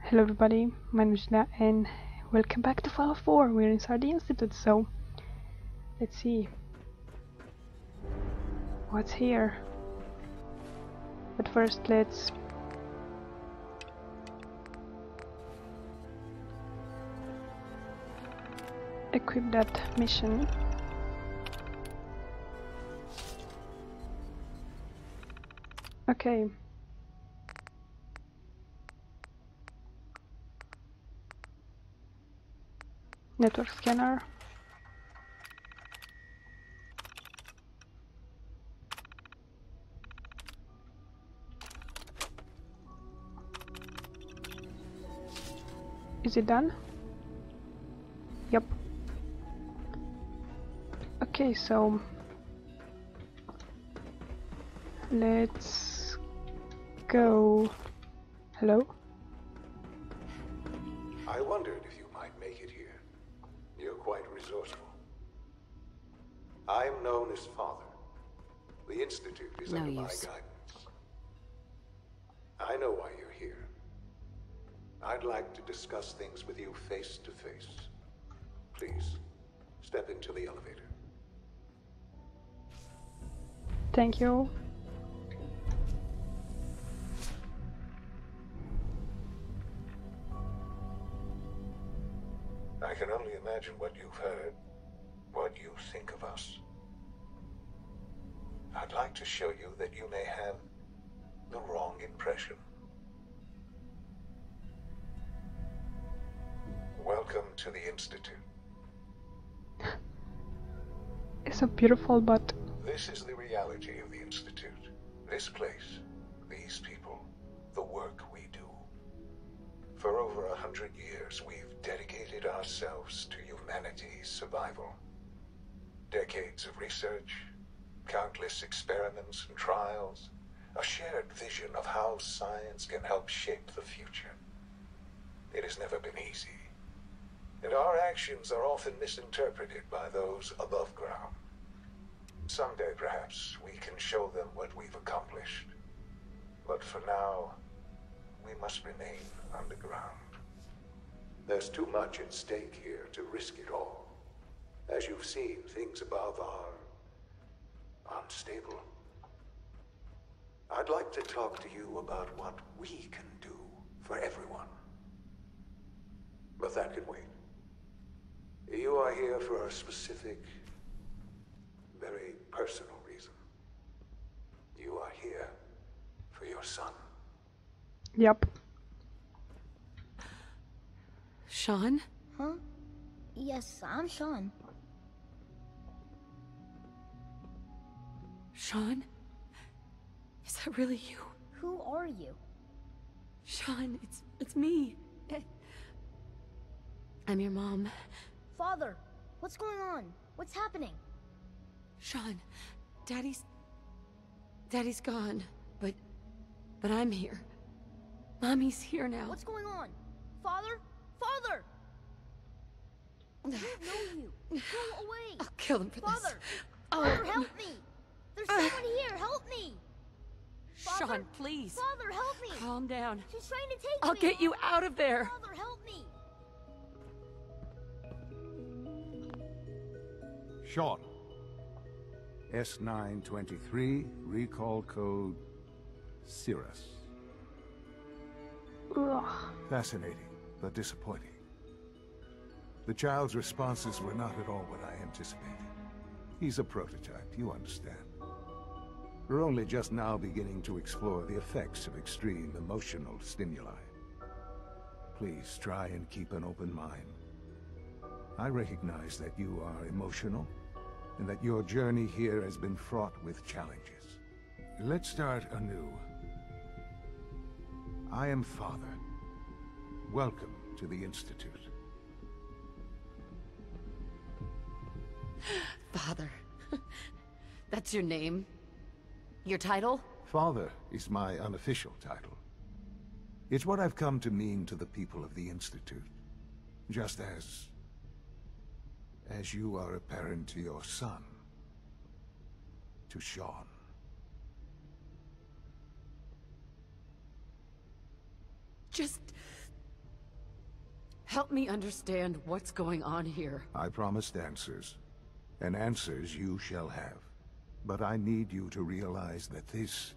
Hello everybody, my name is Nina and welcome back to Fallout 4. We're inside the Institute, so let's see what's here. But first let's equip that mission. Okay. Network scanner. Is it done? Yep. Okay, so let's go. Hello? I wondered if you might make it here. You're quite resourceful. I'm known as Father. The Institute is No under my use. guidance. I know why you're here. I'd like to discuss things with you face to face. Please, step into the elevator. Thank you. I can only imagine what you've heard, what you think of us. I'd like to show you that you may have the wrong impression. Welcome to the Institute. It's so beautiful, but This is the reality of the Institute. This place, these people, the work we do. For over 100 years, we've dedicated ourselves to humanity's survival. Decades of research, countless experiments and trials, a shared vision of how science can help shape the future. It has never been easy, and our actions are often misinterpreted by those above ground. Someday, perhaps, we can show them what we've accomplished. But for now, we must remain underground. There's too much at stake here to risk it all. As you've seen, things above are unstable. I'd like to talk to you about what we can do for everyone. But that can wait. You are here for a specific, very personal reason. You are here for your son. yep. Sean? Huh? Yes, I'm Sean. Sean? Is that really you? Who are you? Sean, it's me. I'm your mom. Father, what's going on? What's happening? Sean, Daddy's gone, but I'm here. Mommy's here now. What's going on? Father? Father! I don't know you. Go away! I'll kill him for this. Father! Father, help me! There's someone here! Help me! Father? Sean, please. Father, help me! Calm down. She's trying to take I'll me! get you out of there. Father, help me! Sean. S923, recall code Cirrus. Ugh. Fascinating, but disappointing. The child's responses were not at all what I anticipated. He's a prototype, you understand. We're only just now beginning to explore the effects of extreme emotional stimuli. Please try and keep an open mind. I recognize that you are emotional, and that your journey here has been fraught with challenges. Let's start anew. I am Father. Welcome to the Institute. Father. That's your name? Your title? Father is my unofficial title. It's what I've come to mean to the people of the Institute. Just as you are a parent to your son. To Sean. Just Help me understand what's going on here. I promised answers, and answers you shall have. But I need you to realize that this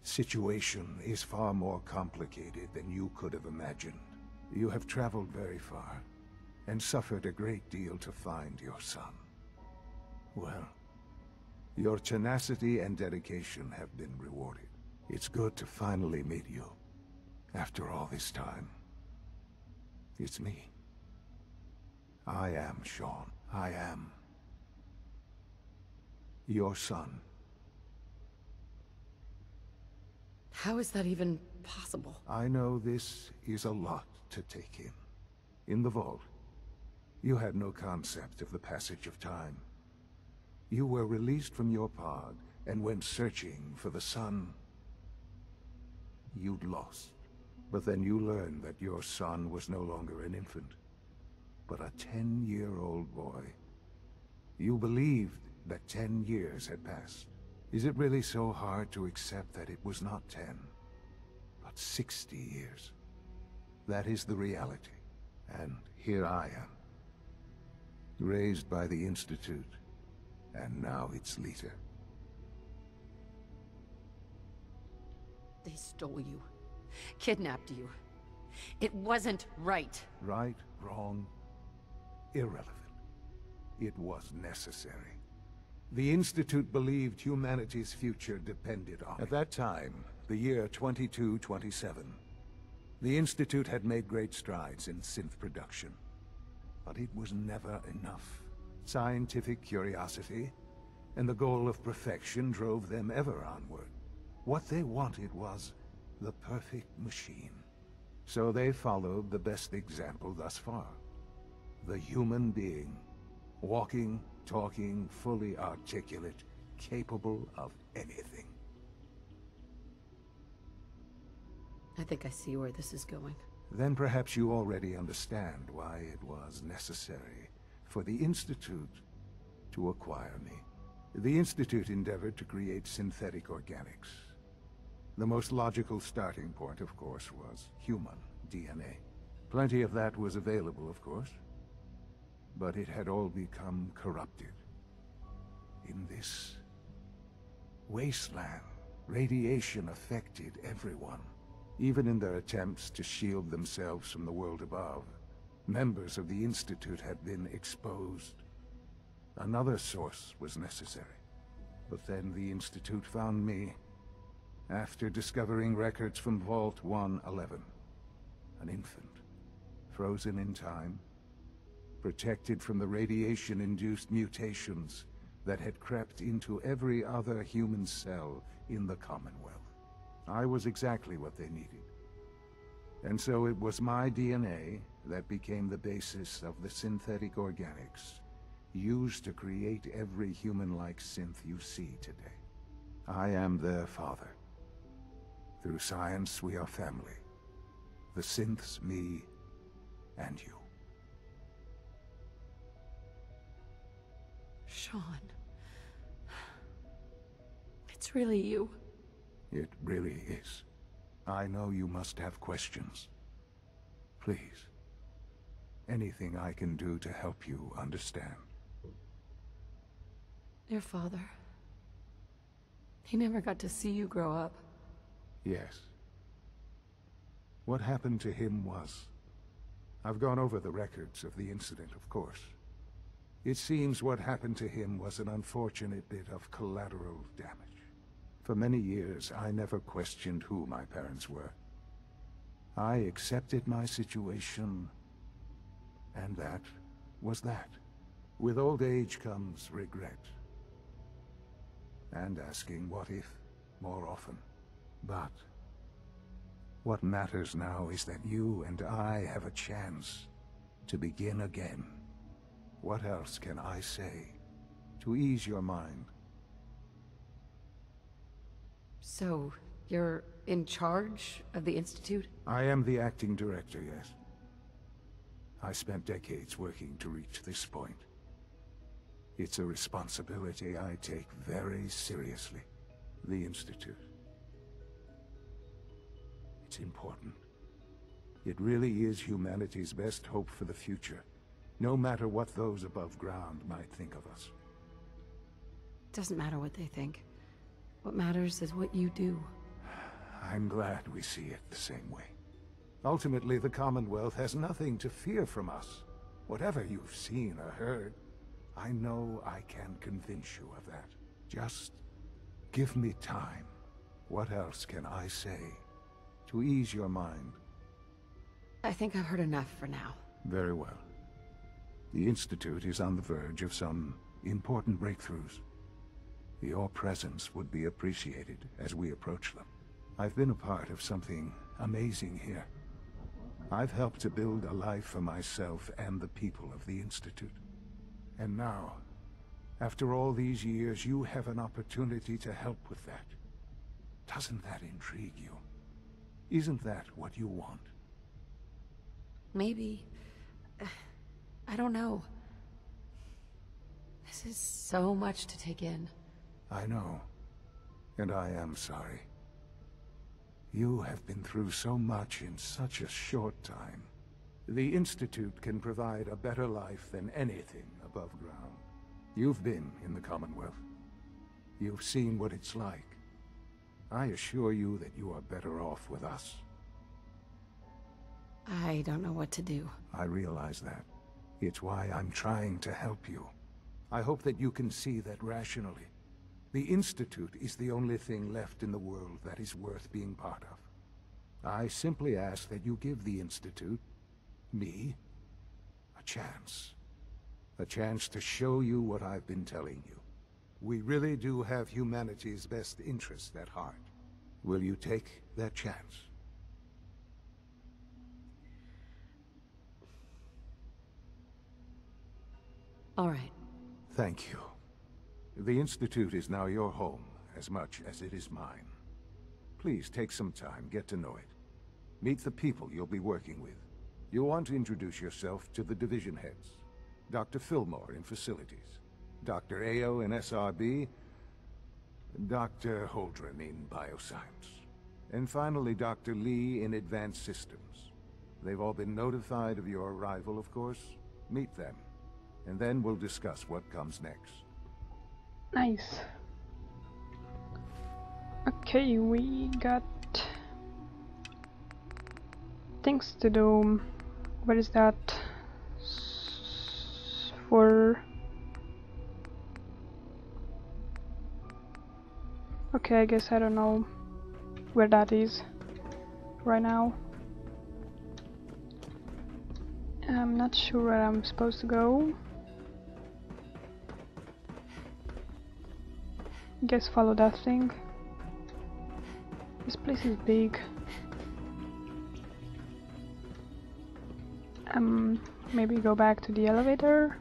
situation is far more complicated than you could have imagined. You have traveled very far, and suffered a great deal to find your son. Well, your tenacity and dedication have been rewarded. It's good to finally meet you, after all this time. It's me. I am Shaun. I am your son. How is that even possible? I know this is a lot to take in. In the vault, you had no concept of the passage of time. You were released from your pod and went searching for the son you'd lost. But then you learned that your son was no longer an infant, but a 10-year-old boy. You believed that 10 years had passed. Is it really so hard to accept that it was not 10, but 60 years? That is the reality. And here I am, raised by the Institute, and now its leader. They stole you. Kidnapped you. It wasn't right. Right, wrong, irrelevant. It was necessary. The Institute believed humanity's future depended on it. At that time, the year 2227, the Institute had made great strides in synth production. But it was never enough. Scientific curiosity and the goal of perfection drove them ever onward. What they wanted was the perfect machine. So they followed the best example thus far. The human being. Walking, talking, fully articulate, capable of anything. I think I see where this is going. Then perhaps you already understand why it was necessary for the Institute to acquire me. The Institute endeavored to create synthetic organics. The most logical starting point, of course, was human DNA. Plenty of that was available, of course. But it had all become corrupted. In this wasteland, radiation affected everyone. Even in their attempts to shield themselves from the world above, members of the Institute had been exposed. Another source was necessary. But then the Institute found me, after discovering records from Vault 111. An infant, frozen in time, protected from the radiation-induced mutations that had crept into every other human cell in the Commonwealth. I was exactly what they needed. And so it was my DNA that became the basis of the synthetic organics used to create every human-like synth you see today. I am their father. Through science, we are family. The synths, me, and you. Shaun. It's really you. It really is. I know you must have questions. Please. Anything I can do to help you understand. Your father. He never got to see you grow up. Yes. What happened to him was... I've gone over the records of the incident, of course. It seems what happened to him was an unfortunate bit of collateral damage. For many years, I never questioned who my parents were. I accepted my situation, and that was that. With old age comes regret. And asking what if more often. But what matters now is that you and I have a chance to begin again. What else can I say to ease your mind? So, you're in charge of the Institute? I am the acting director, yes. I spent decades working to reach this point. It's a responsibility I take very seriously. The Institute. It's important. It really is humanity's best hope for the future, no matter what those above ground might think of us. Doesn't matter what they think. What matters is what you do. I'm glad we see it the same way. Ultimately, the Commonwealth has nothing to fear from us. Whatever you've seen or heard, I know I can convince you of that. Just give me time. What else can I say to ease your mind? I think I've heard enough for now. Very well. The Institute is on the verge of some important breakthroughs. Your presence would be appreciated as we approach them. I've been a part of something amazing here. I've helped to build a life for myself and the people of the Institute. And now, after all these years, you have an opportunity to help with that. Doesn't that intrigue you? Isn't that what you want? Maybe. I don't know. This is so much to take in. I know. And I am sorry. You have been through so much in such a short time. The Institute can provide a better life than anything above ground. You've been in the Commonwealth. You've seen what it's like. I assure you that you are better off with us. I don't know what to do. I realize that. It's why I'm trying to help you. I hope that you can see that rationally. The Institute is the only thing left in the world that is worth being part of. I simply ask that you give the Institute, me, a chance. A chance to show you what I've been telling you. We really do have humanity's best interest at heart. Will you take that chance? All right. Thank you. The Institute is now your home, as much as it is mine. Please take some time, get to know it. Meet the people you'll be working with. You'll want to introduce yourself to the division heads. Dr. Fillmore in Facilities, Dr. Ayo in SRB, Dr. Holdren in Bioscience, and finally Dr. Lee in Advanced Systems. They've all been notified of your arrival, of course. Meet them, and then we'll discuss what comes next. Nice. Okay, we got things to do. What is that? For... Okay, I guess I don't know where that is right now. I'm not sure where I'm supposed to go. Guess follow that thing. This place is big. Maybe go back to the elevator?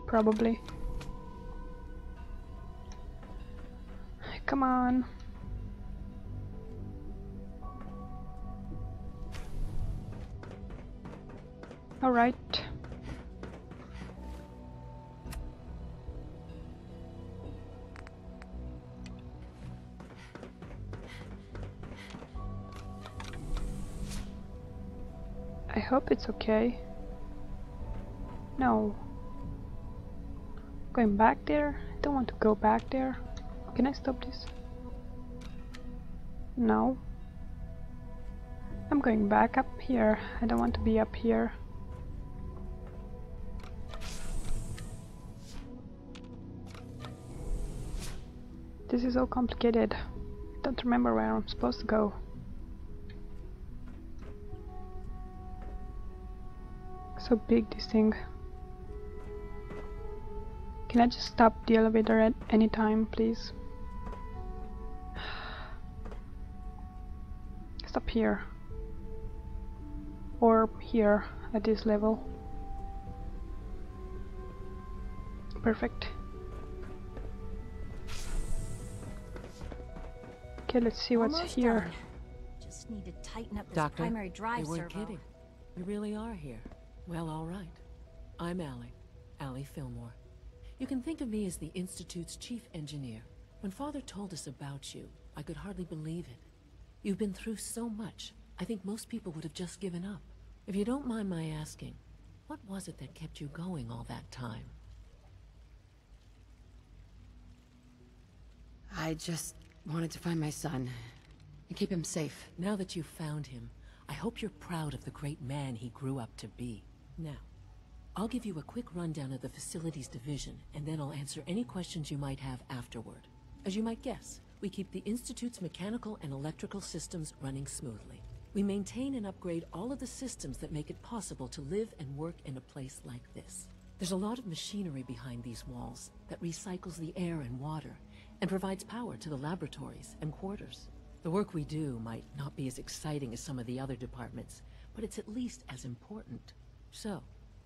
Probably. Come on. All right. I hope it's okay. No. Going back there? I don't want to go back there. Can I stop this? No. I'm going back up here. I don't want to be up here. This is all complicated. I don't remember where I'm supposed to go. So big, this thing. Can I just stop the elevator at any time, please? Stop here. Or here, at this level. Perfect. Okay, let's see what's Almost here. done. Just need to tighten up this Doctor, primary drive they weren't servo. kidding. We really are here. Well, all right. I'm Allie Fillmore. You can think of me as the Institute's chief engineer. When Father told us about you, I could hardly believe it. You've been through so much, I think most people would have just given up. If you don't mind my asking, what was it that kept you going all that time? I just wanted to find my son and keep him safe. Now that you've found him, I hope you're proud of the great man he grew up to be. Now, I'll give you a quick rundown of the Facilities Division, and then I'll answer any questions you might have afterward. As you might guess, we keep the Institute's mechanical and electrical systems running smoothly. We maintain and upgrade all of the systems that make it possible to live and work in a place like this. There's a lot of machinery behind these walls that recycles the air and water and provides power to the laboratories and quarters. The work we do might not be as exciting as some of the other departments, but it's at least as important. So,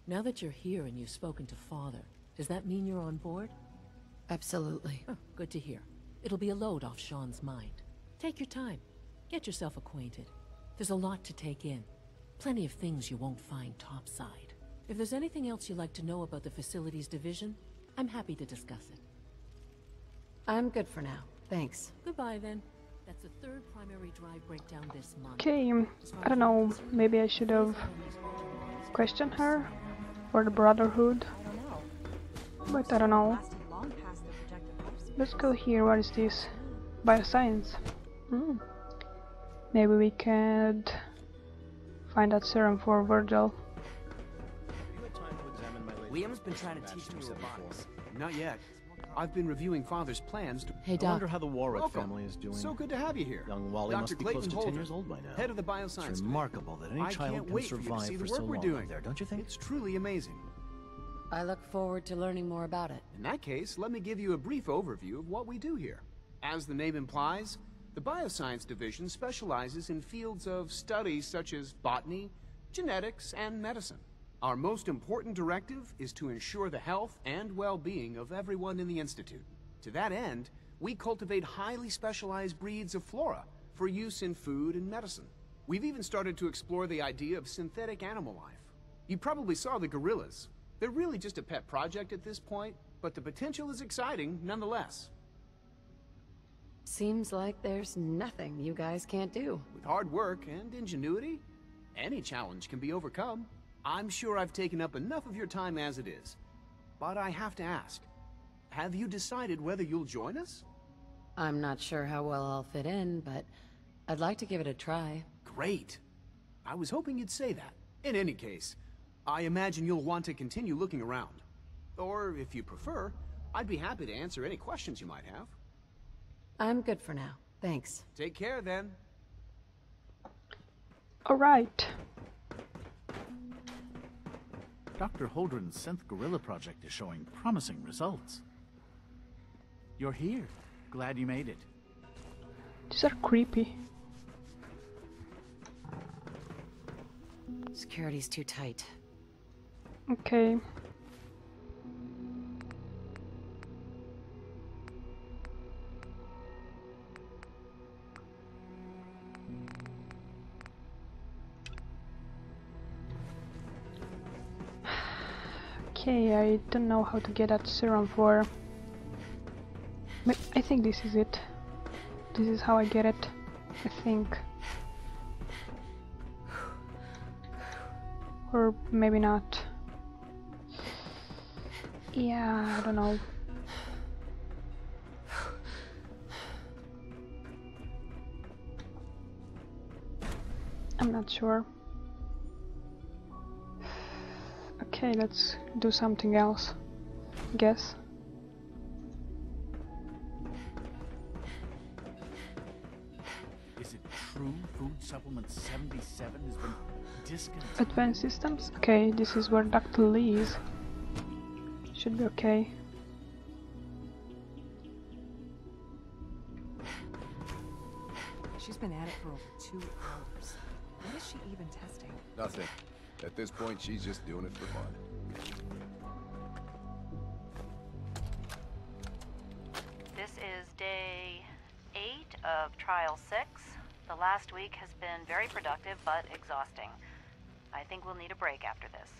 now that you're here and you've spoken to Father, does that mean you're on board? Absolutely. Oh, good to hear. It'll be a load off Sean's mind. Take your time. Get yourself acquainted. There's a lot to take in. Plenty of things you won't find topside. If there's anything else you'd like to know about the Facilities Division, I'm happy to discuss it. I'm good for now. Thanks. Goodbye, then. That's the third primary drive breakdown this month. Okay, I don't know, maybe I should have questioned her or the Brotherhood, but I don't know. Let's go here. What is this? Bioscience. Maybe we could find that serum for Virgil. Liam's been trying to teach me robotics. Not yet. I've been reviewing Father's plans to... Hey, I Doc. wonder how the Warwick Welcome. family is doing. So good to have you here. Young Wally Dr. must be Clayton close to Holder, 10 years old by now. head of the Bioscience It's Division. remarkable that any I child can't can wait for you to survive see for the so work we're long doing. up there, don't you think? It's truly amazing. I look forward to learning more about it. In that case, let me give you a brief overview of what we do here. As the name implies, the Bioscience Division specializes in fields of study such as botany, genetics, and medicine. Our most important directive is to ensure the health and well-being of everyone in the Institute. To that end, we cultivate highly specialized breeds of flora for use in food and medicine. We've even started to explore the idea of synthetic animal life. You probably saw the gorillas. They're really just a pet project at this point, but the potential is exciting nonetheless. Seems like there's nothing you guys can't do. With hard work and ingenuity, any challenge can be overcome. I'm sure I've taken up enough of your time as it is. But I have to ask, have you decided whether you'll join us? I'm not sure how well I'll fit in, but I'd like to give it a try. Great. I was hoping you'd say that. In any case, I imagine you'll want to continue looking around. Or, if you prefer, I'd be happy to answer any questions you might have. I'm good for now. Thanks. Take care, then. Alright. Dr. Holdren's Synth Gorilla project is showing promising results. You're here. Glad you made it. These are creepy. Security's too tight. Okay. Okay, I don't know how to get that serum for... I think this is it. This is how I get it, I think. Or maybe not. Yeah, I don't know. I'm not sure. Okay, let's do something else, I guess. Is it true Food Supplement 77 has been discontinued? Advanced systems? Okay, this is where Dr. Lee is. Should be okay. She's been at it for over 2 hours. What is she even testing? Nothing. At this point, she's just doing it for fun. This is day 8 of Trial 6. The last week has been very productive, but exhausting. I think we'll need a break after this.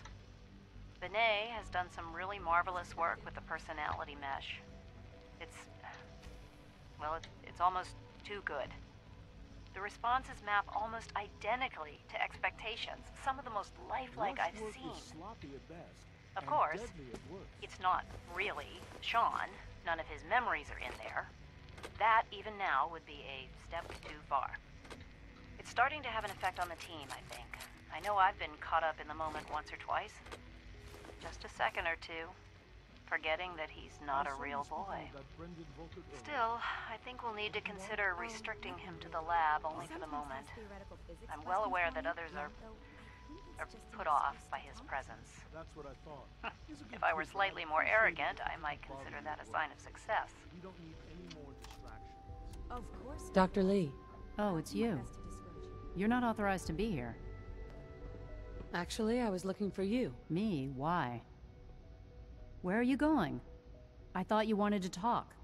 Benet has done some really marvelous work with the personality mesh. It's almost too good. The responses map almost identically to expectations, some of the most lifelike I've seen. Of course, it's not really Sean. None of his memories are in there. That, even now, would be a step too far. It's starting to have an effect on the team, I think. I know I've been caught up in the moment once or twice. Just a second or two, forgetting that he's not a real boy. Still, I think we'll need to consider restricting him to the lab only for the moment. I'm well aware that others are put off by his presence. That's what I thought. If I were slightly more arrogant, I might consider that a sign of success. You don't need any more distractions. Of course. Dr. Lee. Oh, it's you. You're not authorized to be here. Actually, I was looking for you. Me? Why? Where are you going? I thought you wanted to talk.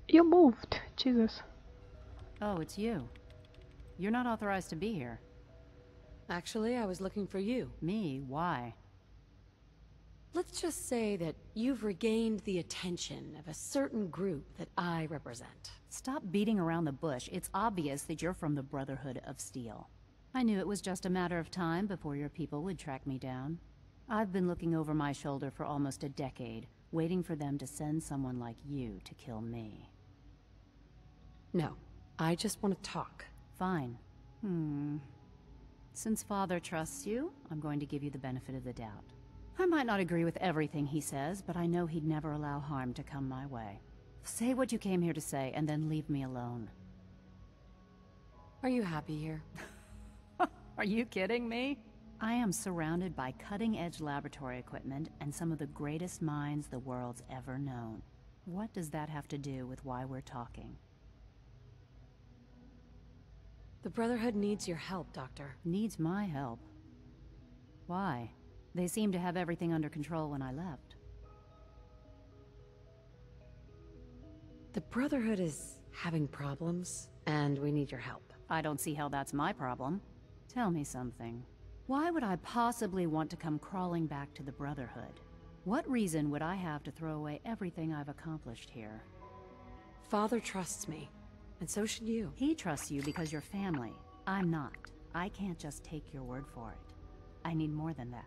You moved. Jesus. Oh, it's you. You're not authorized to be here. Actually, I was looking for you. Me? Why? Let's just say that you've regained the attention of a certain group that I represent. Stop beating around the bush. It's obvious that you're from the Brotherhood of Steel. I knew it was just a matter of time before your people would track me down. I've been looking over my shoulder for almost a decade, waiting for them to send someone like you to kill me. No, I just want to talk. Fine. Since Father trusts you, I'm going to give you the benefit of the doubt. I might not agree with everything he says, but I know he'd never allow harm to come my way. Say what you came here to say, and then leave me alone. Are you happy here? Are you kidding me? I am surrounded by cutting-edge laboratory equipment and some of the greatest minds the world's ever known. What does that have to do with why we're talking? The Brotherhood needs your help, Doctor. Needs my help? Why? They seemed to have everything under control when I left. The Brotherhood is having problems, and we need your help. I don't see how that's my problem. Tell me something. Why would I possibly want to come crawling back to the Brotherhood? What reason would I have to throw away everything I've accomplished here? Father trusts me, and so should you. He trusts you because you're family. I'm not. I can't just take your word for it. I need more than that.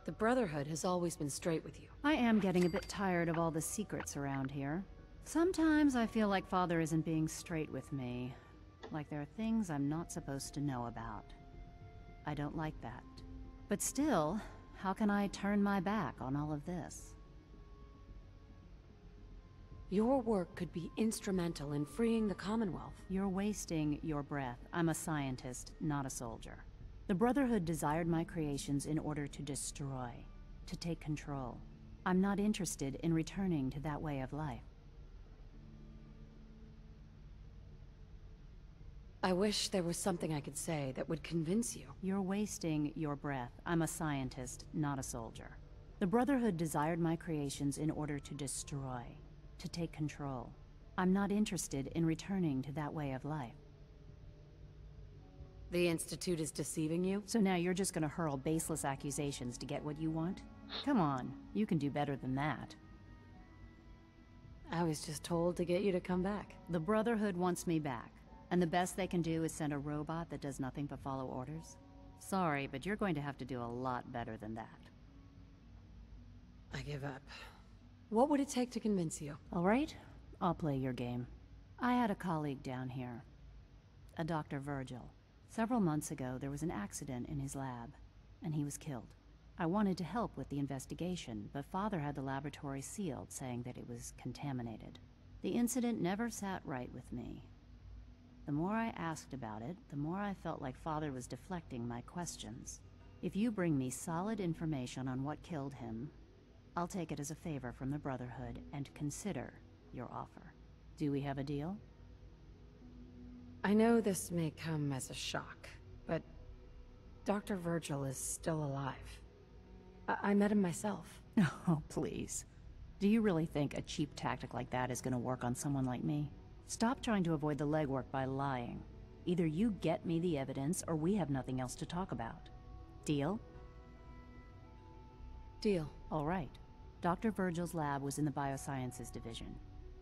The Brotherhood has always been straight with you. I am getting a bit tired of all the secrets around here. Sometimes I feel like Father isn't being straight with me. Like there are things I'm not supposed to know about. I don't like that. But still, how can I turn my back on all of this? Your work could be instrumental in freeing the Commonwealth. You're wasting your breath. I'm a scientist, not a soldier. The Brotherhood desired my creations in order to destroy, to take control. I'm not interested in returning to that way of life. I wish there was something I could say that would convince you. You're wasting your breath. I'm a scientist, not a soldier. The Brotherhood desired my creations in order to destroy, to take control. I'm not interested in returning to that way of life. The Institute is deceiving you? So now you're just gonna hurl baseless accusations to get what you want? Come on, you can do better than that. I was just told to get you to come back. The Brotherhood wants me back, and the best they can do is send a robot that does nothing but follow orders? Sorry, but you're going to have to do a lot better than that. I give up. What would it take to convince you? All right, I'll play your game. I had a colleague down here, a Dr. Virgil. Several months ago, there was an accident in his lab, and he was killed. I wanted to help with the investigation, but Father had the laboratory sealed, saying that it was contaminated. The incident never sat right with me. The more I asked about it, the more I felt like Father was deflecting my questions. If you bring me solid information on what killed him, I'll take it as a favor from the Brotherhood and consider your offer. Do we have a deal? I know this may come as a shock, but Dr. Virgil is still alive. I met him myself. Oh, please. Do you really think a cheap tactic like that is gonna work on someone like me? Stop trying to avoid the legwork by lying. Either you get me the evidence, or we have nothing else to talk about. Deal? Deal. All right. Dr. Virgil's lab was in the Biosciences Division.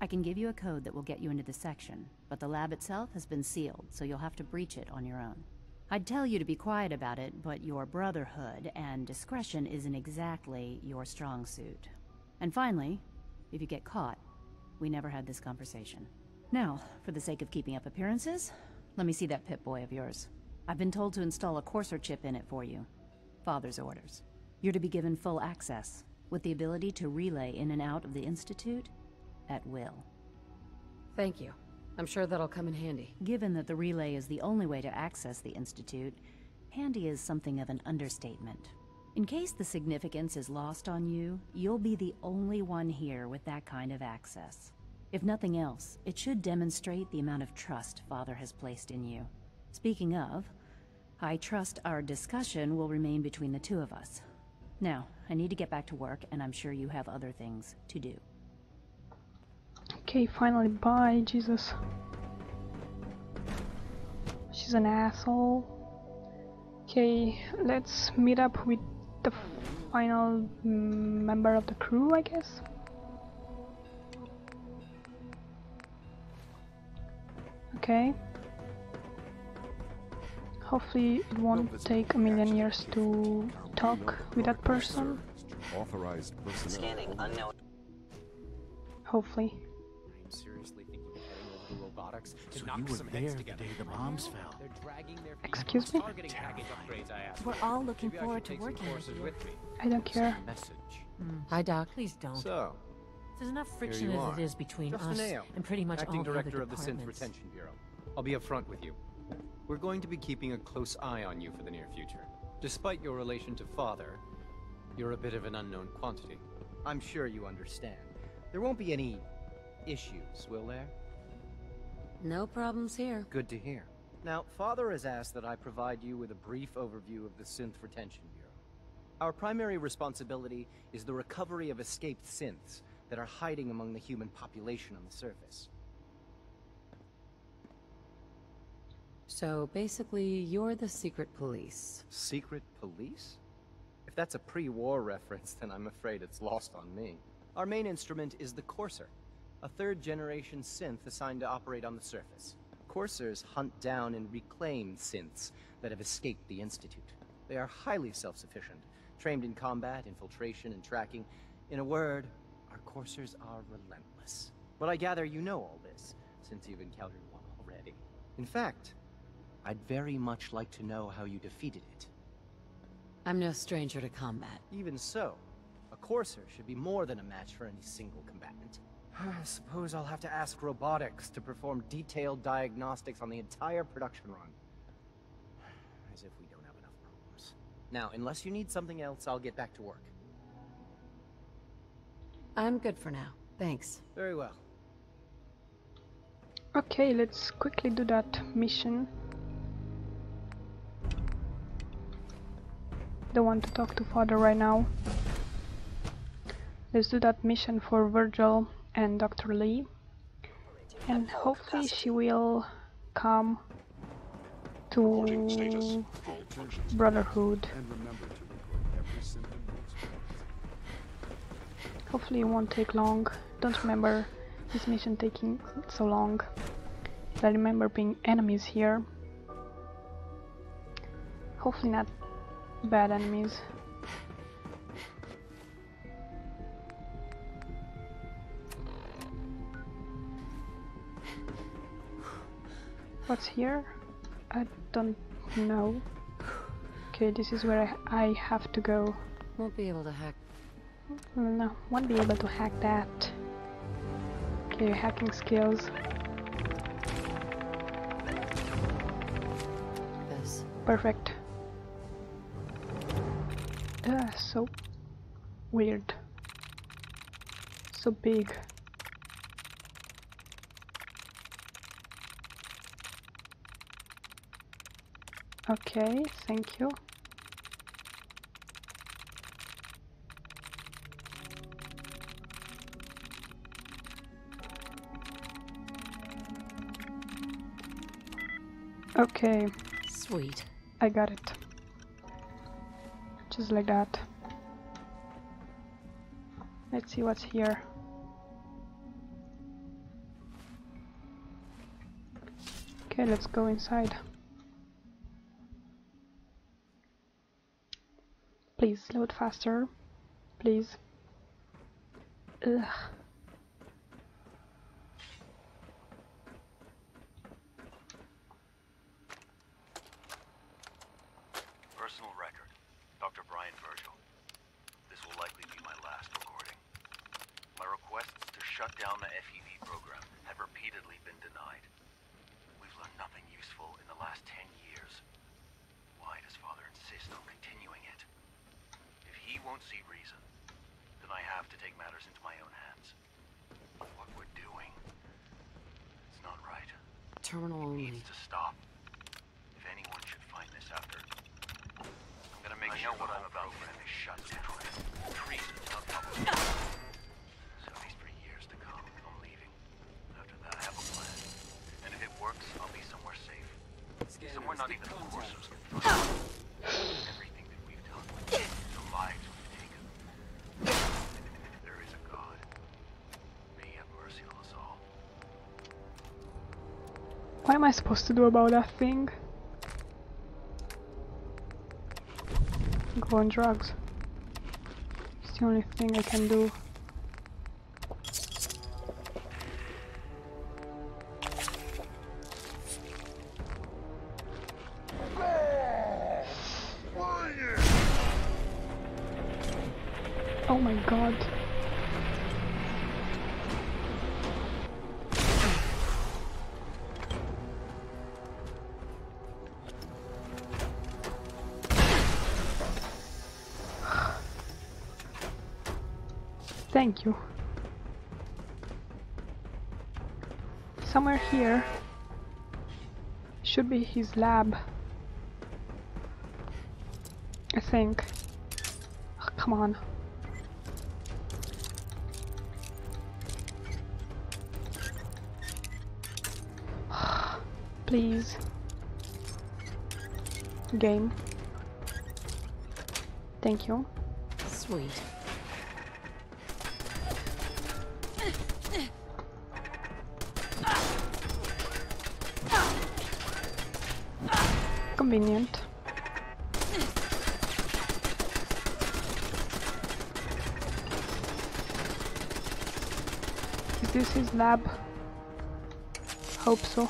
I can give you a code that will get you into the section, but the lab itself has been sealed, so you'll have to breach it on your own. I'd tell you to be quiet about it, but your brotherhood and discretion isn't exactly your strong suit. And finally, if you get caught, we never had this conversation. Now, for the sake of keeping up appearances, let me see that Pip-Boy of yours. I've been told to install a Courser chip in it for you. Father's orders. You're to be given full access, with the ability to relay in and out of the Institute at will. Thank you. I'm sure that'll come in handy. Given that the relay is the only way to access the Institute, handy is something of an understatement. In case the significance is lost on you, you'll be the only one here with that kind of access. If nothing else, it should demonstrate the amount of trust Father has placed in you. Speaking of, I trust our discussion will remain between the two of us. Now, I need to get back to work, and I'm sure you have other things to do. Okay, finally, bye, Jesus. She's an asshole. Okay, let's meet up with the final member of the crew, I guess. Okay. Hopefully it won't take a million years to talk with that person. Authorized personnel. Scanning unknown. Hopefully. I'm seriously thinking of heading over to robotics to So knock you were some there heads the together. day the bombs fell. They're dragging their feet Excuse on me? targeting package upgrades I asked We're for. all looking Maybe I forward should to take some working with courses you. with me. I don't care. Message. Hi, Doc. Please don't. So, There's enough friction you as are. it is between Justin us Ayo, and pretty much Acting all the Director other of the Synth departments. Retention Bureau. I'll be upfront with you. We're going to be keeping a close eye on you for the near future. Despite your relation to Father, you're a bit of an unknown quantity. I'm sure you understand. There won't be any issues, will there? No problems here. Good to hear. Now, Father has asked that I provide you with a brief overview of the Synth Retention Bureau. Our primary responsibility is the recovery of escaped synths that are hiding among the human population on the surface. So basically, you're the secret police. Secret police? If that's a pre-war reference, then I'm afraid it's lost on me. Our main instrument is the Courser, a third-generation synth assigned to operate on the surface. Coursers hunt down and reclaim synths that have escaped the Institute. They are highly self-sufficient, trained in combat, infiltration, and tracking. In a word, our Coursers are relentless. But I gather you know all this, since you've encountered one already. In fact, I'd very much like to know how you defeated it. I'm no stranger to combat. Even so, a Courser should be more than a match for any single combatant. I suppose I'll have to ask robotics to perform detailed diagnostics on the entire production run. As if we don't have enough problems. Now, unless you need something else, I'll get back to work. I'm good for now. Thanks. Very well. Okay, let's quickly do that mission. Don't want to talk to Father right now. Let's do that mission for Virgil and Dr. Lee. And hopefully she will come to Brotherhood. Hopefully it won't take long. Don't remember this mission taking so long. I remember being enemies here. Hopefully not bad enemies. What's here? I don't know. Okay, this is where I have to go. Won't be able to hack. No, won't be able to hack that. Okay, hacking skills. This. Perfect. So weird. So big. Okay, thank you. Okay. Sweet. I got it. Just like that. Let's see what's here. Okay, let's go inside. Please load faster. Please. Ugh. Personal record. Dr. Brian Virgil. This will likely be my last recording. My requests to shut down the FEV program have repeatedly been denied. We've learned nothing useful in the last 10 years. Why does Father insist on continuing it? If he won't see reason, then I have to take matters into my own hands. What we're doing, it's not right. Terminal It only. needs to stop. If anyone should find this after, I'm gonna make sure what I'm about to shut down. Treason, not public. So at least for years to come, I'm leaving. After that, I have a plan. And if it works, I'll be somewhere safe. Somewhere not even the Corsars can find. Everything that we've done, the lives we've taken. There is a God. May he have mercy on us all. What am I supposed to do about that thing? Go on drugs. It's the only thing I can do. Oh my god. Thank you. Somewhere here should be his lab. I think. Oh, come on. Please. Game. Thank you. Sweet. Convenient. Is this his lab? Hope so.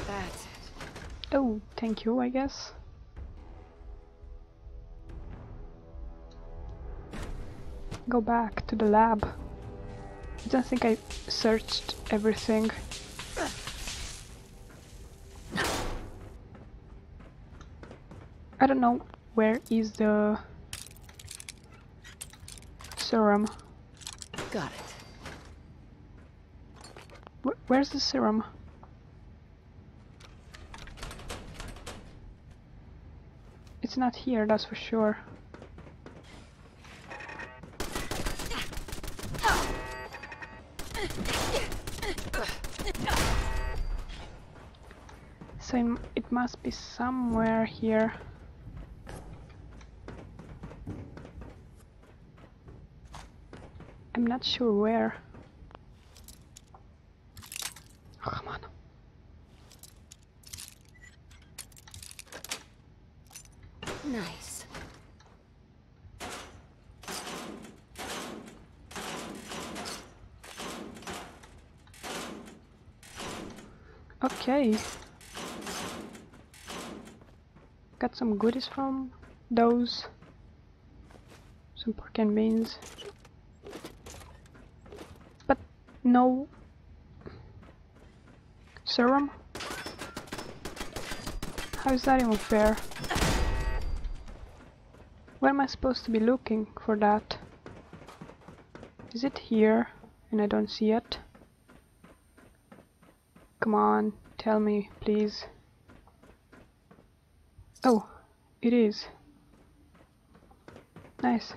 That's it. Oh, thank you, I guess. Go back to the lab. I don't think I searched everything. I don't know where is the serum. Got it. Where's the serum? It's not here, that's for sure. So it must be somewhere here. I'm not sure where. Oh, come on. Nice. Okay. Got some goodies from those. Some pork and beans. But no serum? How is that even fair? Where am I supposed to be looking for that? Is it here and I don't see it? Come on, tell me, please. Oh, it is. Nice.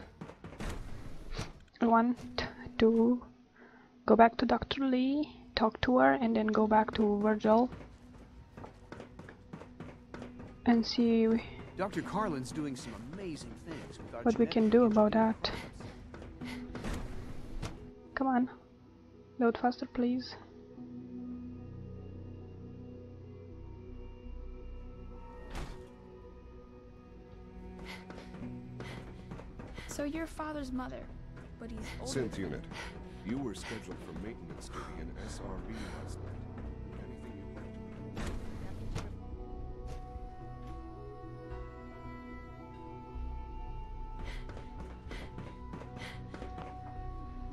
I want to go back to Dr. Lee, talk to her, and then go back to Virgil. And see Dr. Carlin's doing some amazing things with our what we can do about that. Come on. Load faster, please. So you're father's mother, but he's older. Synth unit, you were scheduled for maintenance duty in SRB last night. Anything you'd like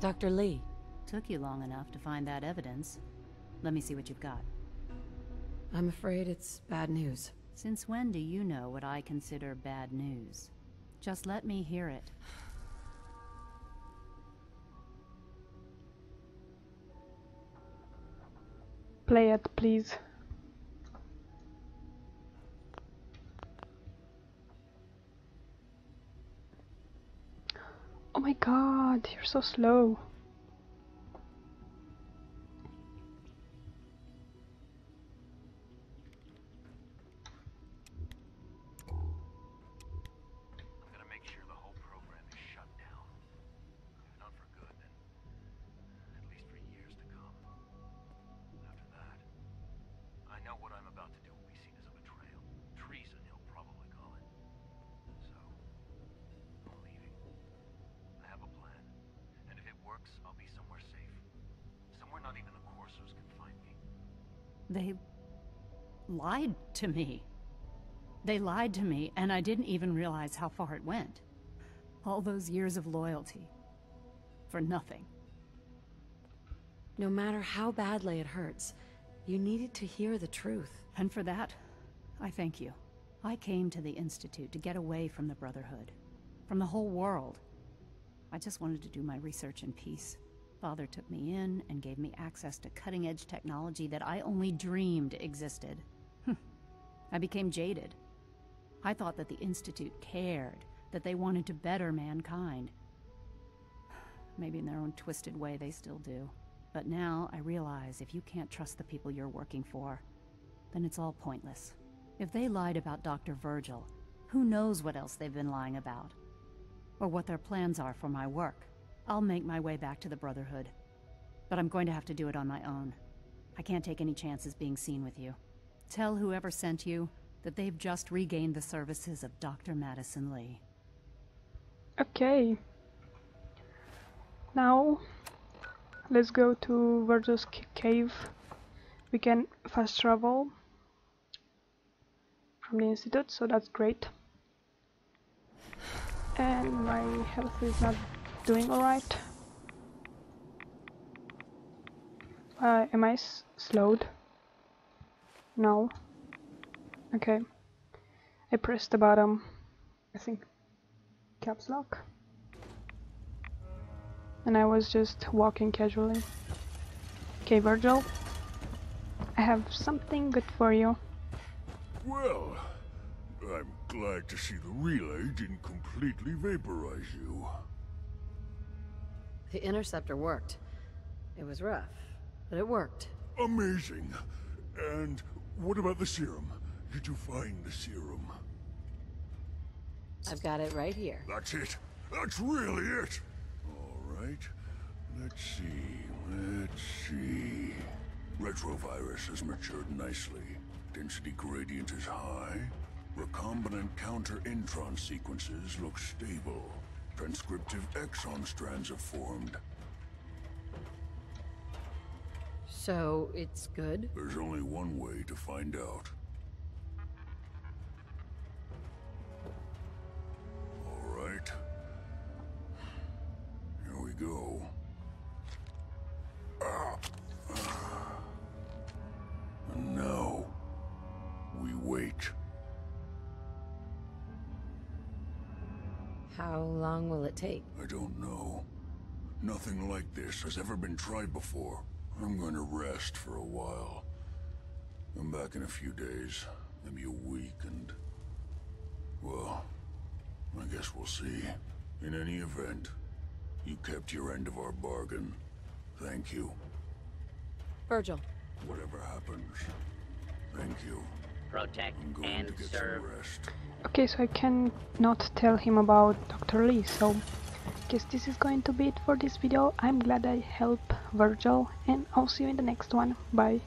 to... Dr. Lee. Took you long enough to find that evidence. Let me see what you've got. I'm afraid it's bad news. Since when do you know what I consider bad news? Just let me hear it. Play it, please. Oh my god, you're so slow. They lied to me. They lied to me, and I didn't even realize how far it went. All those years of loyalty. For nothing. No matter how badly it hurts, you needed to hear the truth. And for that, I thank you. I came to the Institute to get away from the Brotherhood. From the whole world. I just wanted to do my research in peace. Father took me in and gave me access to cutting-edge technology that I only dreamed existed. I became jaded. I thought that the Institute cared, that they wanted to better mankind. Maybe in their own twisted way they still do. But now I realize if you can't trust the people you're working for, then it's all pointless. If they lied about Dr. Virgil, who knows what else they've been lying about? Or what their plans are for my work. I'll make my way back to the Brotherhood. But I'm going to have to do it on my own. I can't take any chances being seen with you. Tell whoever sent you that they've just regained the services of Dr. Madison Lee. Okay. Now, let's go to Virgil's cave. We can fast travel from the Institute, so that's great. And my health is not doing alright. Am I slowed? No. Okay. I pressed the bottom, I think, caps lock. And I was just walking casually. Okay, Virgil. I have something good for you. Well, I'm glad to see the relay didn't completely vaporize you. The interceptor worked. It was rough, but it worked. Amazing. And what about the serum? Did you find the serum? I've got it right here. That's it. That's really it. All right. Let's see. Retrovirus has matured nicely. Density gradient is high. Recombinant counter-intron sequences look stable. Transcriptive exon strands have formed. So, it's good? There's only one way to find out. All right. Here we go. And now, we wait. How long will it take? I don't know. Nothing like this has ever been tried before. I'm going to rest for a while. I'm back in a few days, maybe a week, and... well, I guess we'll see. In any event, you kept your end of our bargain. Thank you. Virgil. Whatever happens, thank you. Protect I'm going and to get serve. some rest. Okay, so I can not tell him about Dr. Lee, so guess this is going to be it for this video. I'm glad I helped Virgil, and I'll see you in the next one. Bye.